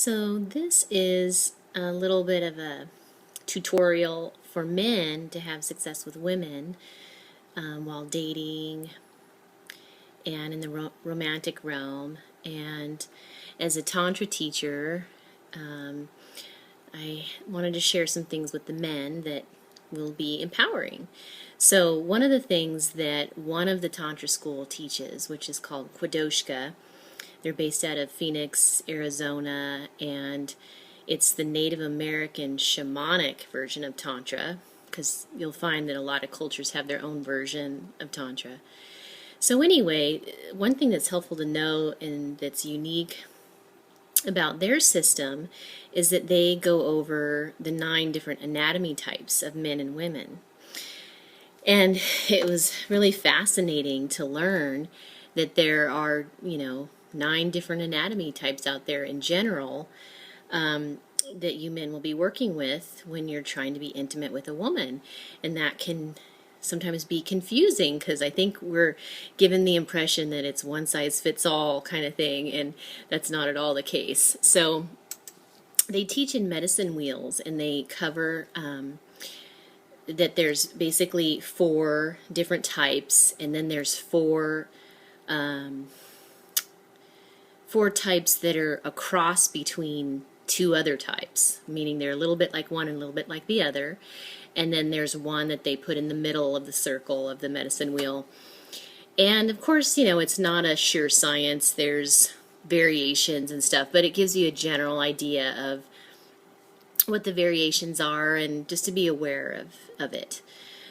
So this is a little bit of a tutorial for men to have success with women while dating and in the romantic realm. And as a Tantra teacher, I wanted to share some things with the men that will be empowering. So one of the things that one of the Tantra school teaches, which is called Kwadoshka, they're based out of Phoenix, Arizona, and it's the Native American shamanic version of Tantra, because you'll find that a lot of cultures have their own version of Tantra. So anyway, one thing that's helpful to know and that's unique about their system is that they go over the 9 different anatomy types of men and women. And it was really fascinating to learn that there are, 9 different anatomy types out there in general that you men will be working with when you're trying to be intimate with a woman. And that can sometimes be confusing because I think we're given the impression that it's one size fits all kind of thing, and that's not at all the case. So they teach in medicine wheels, and they cover that there's basically 4 different types, and then there's 4 types that are a cross between 2 other types, meaning they're a little bit like one and a little bit like the other. And then there's one that they put in the middle of the circle of the medicine wheel. And of course, it's not a sure science. There's variations and stuff, but it gives you a general idea of what the variations are and just to be aware of it.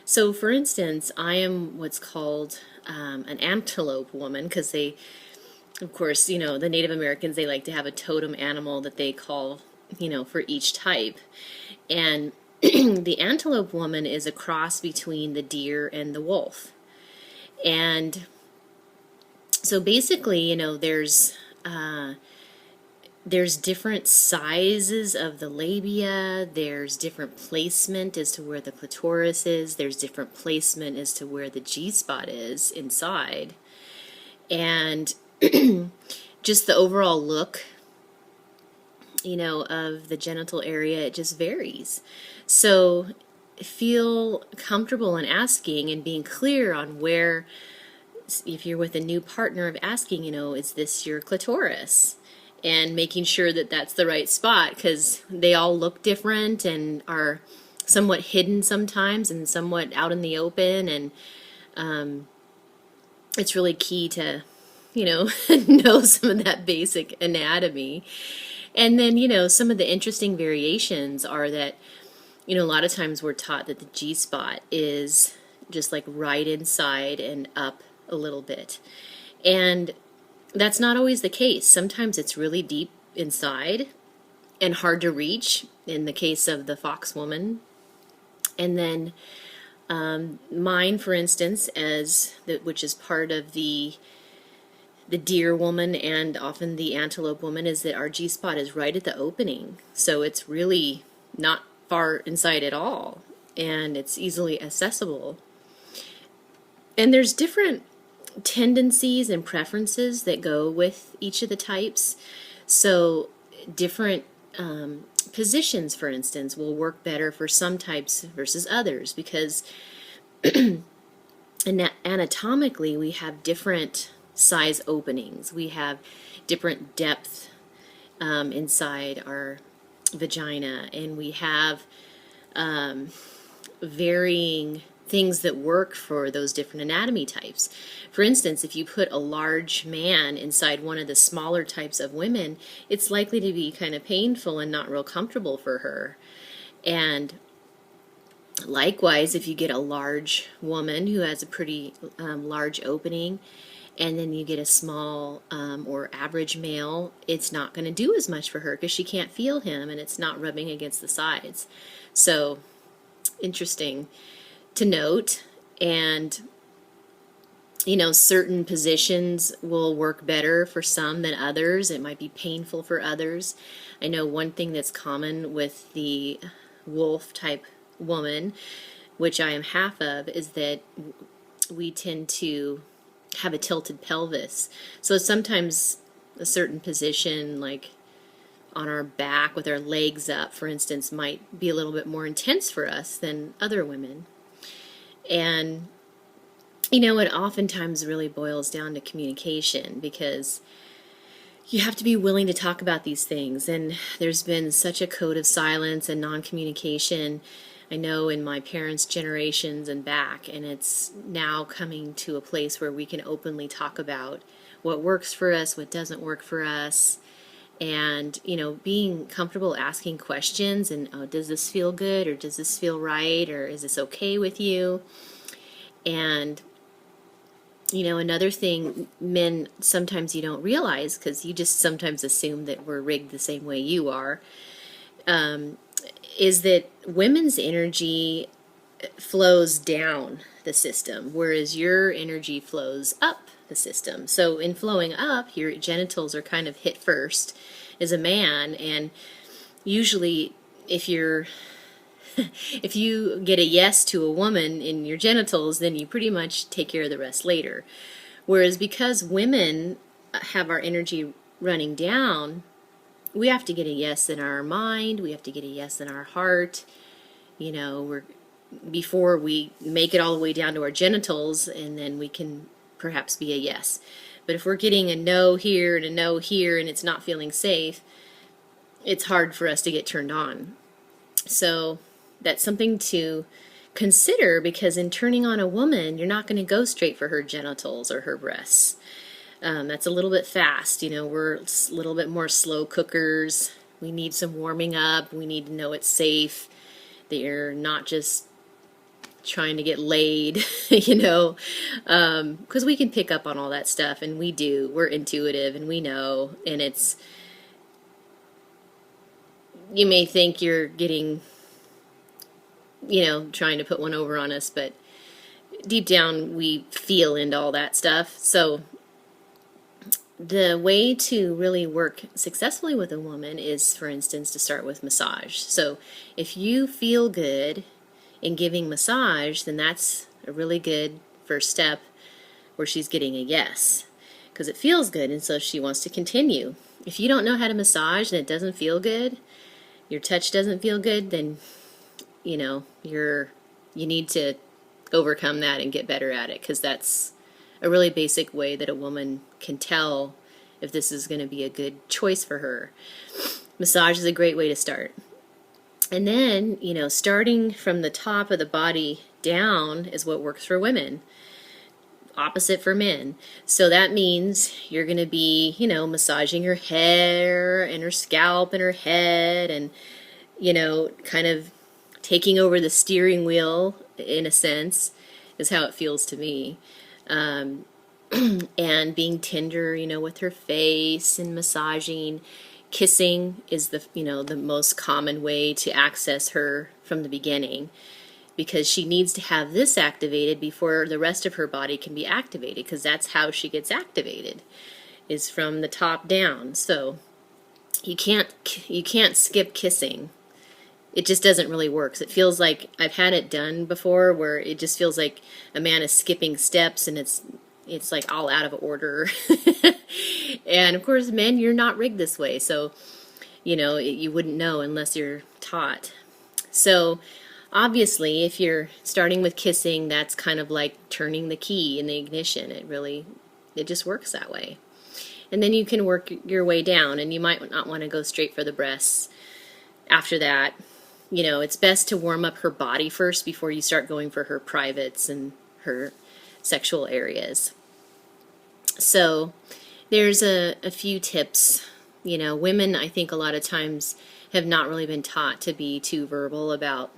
So for instance, I am what's called an antelope woman, because they, of course, the Native Americans, they like to have a totem animal that they call, for each type. And the antelope woman is a cross between the deer and the wolf. And so basically, there's different sizes of the labia, there's different placement as to where the clitoris is, there's different placement as to where the G-spot is inside. And just the overall look, of the genital area, it just varies. So feel comfortable in asking and being clear on where, if you're with a new partner, of asking, is this your clitoris? And making sure that that's the right spot, because they all look different and are somewhat hidden sometimes and somewhat out in the open. And it's really key to know some of that basic anatomy. And then, some of the interesting variations are that, a lot of times we're taught that the G-spot is just like right inside and up a little bit. And that's not always the case. Sometimes it's really deep inside and hard to reach, in the case of the fox woman. And then mine, for instance, which is part of the deer woman and often the antelope woman, is that our G-spot is right at the opening. So it's really not far inside at all, and it's easily accessible. And there's different tendencies and preferences that go with each of the types. So different positions, for instance, will work better for some types versus others, because anatomically we have different size openings. We have different depth inside our vagina, and we have varying things that work for those different anatomy types. For instance, if you put a large man inside one of the smaller types of women, it's likely to be kind of painful and not real comfortable for her. And likewise, if you get a large woman who has a pretty large opening, and then you get a small or average male, it's not going to do as much for her because she can't feel him and it's not rubbing against the sides. So, interesting to note. And, certain positions will work better for some than others. It might be painful for others. I know one thing that's common with the wolf type woman, which I am half of, is that we tend to have a tilted pelvis. So sometimes a certain position, like on our back with our legs up, for instance, might be a little bit more intense for us than other women. And, it oftentimes really boils down to communication, because you have to be willing to talk about these things. And there's been such a code of silence and non-communication, I know, in my parents' generations and back, and it's now coming to a place where we can openly talk about what works for us, what doesn't work for us, and, being comfortable asking questions and, oh, does this feel good, or does this feel right, or is this okay with you? And another thing, men, sometimes you don't realize, because you just sometimes assume that we're rigged the same way you are, is that women's energy flows down the system, whereas your energy flows up the system. So in flowing up, your genitals are kind of hit first as a man, and usually if you get a yes to a woman in your genitals, then you pretty much take care of the rest later. Whereas because women have our energy running down, we have to get a yes in our mind, we have to get a yes in our heart, before we make it all the way down to our genitals, and then we can perhaps be a yes. But if we're getting a no here and a no here and it's not feeling safe, it's hard for us to get turned on. So that's something to consider, because in turning on a woman, you're not going to go straight for her genitals or her breasts. That's a little bit fast. We're a little bit more slow cookers. We need some warming up. We need to know it's safe, that you're not just trying to get laid, because we can pick up on all that stuff, and we do. We're intuitive, and we know, and you may think you're getting, trying to put one over on us, but deep down we feel into all that stuff. So the way to really work successfully with a woman is, for instance, to start with massage. So if you feel good in giving massage, then that's a really good first step where she's getting a yes, because it feels good, and so she wants to continue. If you don't know how to massage and it doesn't feel good, your touch doesn't feel good, then you need to overcome that and get better at it, because that's a really basic way that a woman can tell if this is going to be a good choice for her. Massage is a great way to start. And then, starting from the top of the body down is what works for women. Opposite for men. So that means you're going to be, massaging her hair and her scalp and her head, and, kind of taking over the steering wheel, in a sense, is how it feels to me. And being tender, with her face, and massaging. Kissing is the most common way to access her from the beginning, because she needs to have this activated before the rest of her body can be activated, because that's how she gets activated, is from the top down. So you can't skip kissing. It just doesn't really work. It feels like, I've had it done before, where it just feels like a man is skipping steps, and it's like all out of order. And of course, men, you're not rigged this way, so you wouldn't know unless you're taught. So obviously, if you're starting with kissing, that's kind of like turning the key in the ignition. It just works that way. And then you can work your way down, and you might not want to go straight for the breasts after that. It's best to warm up her body first before you start going for her privates and her sexual areas. So there's a few tips. Women, I think, a lot of times have not really been taught to be too verbal about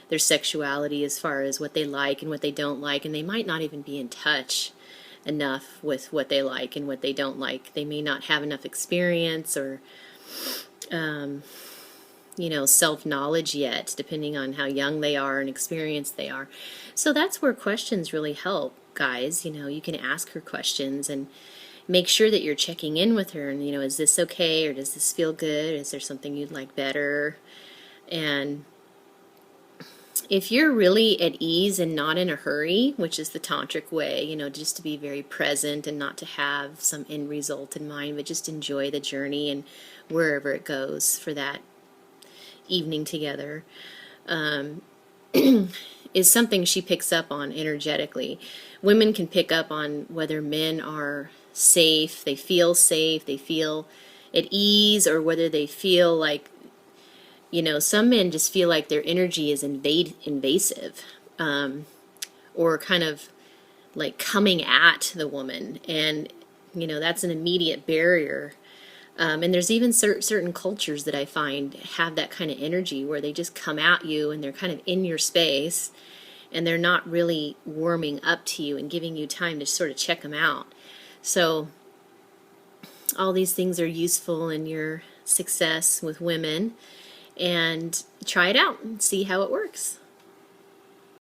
their sexuality, as far as what they like and what they don't like, and they might not even be in touch enough with what they like and what they don't like. They may not have enough experience or self-knowledge yet, depending on how young they are and experienced they are. So that's where questions really help, guys. You can ask her questions and make sure that you're checking in with her, and, is this okay, or does this feel good? Is there something you'd like better? And, If you're really at ease and not in a hurry, which is the tantric way, just to be very present and not to have some end result in mind, but just enjoy the journey and wherever it goes for that evening together, is something she picks up on energetically. Women can pick up on whether men are safe, they feel at ease, or whether they feel like, some men just feel like their energy is invasive, or kind of like coming at the woman, and that's an immediate barrier. And there's even certain cultures that I find have that kind of energy where they just come at you and they're kind of in your space and they're not really warming up to you and giving you time to sort of check them out. So all these things are useful in your success with women, and try it out and see how it works.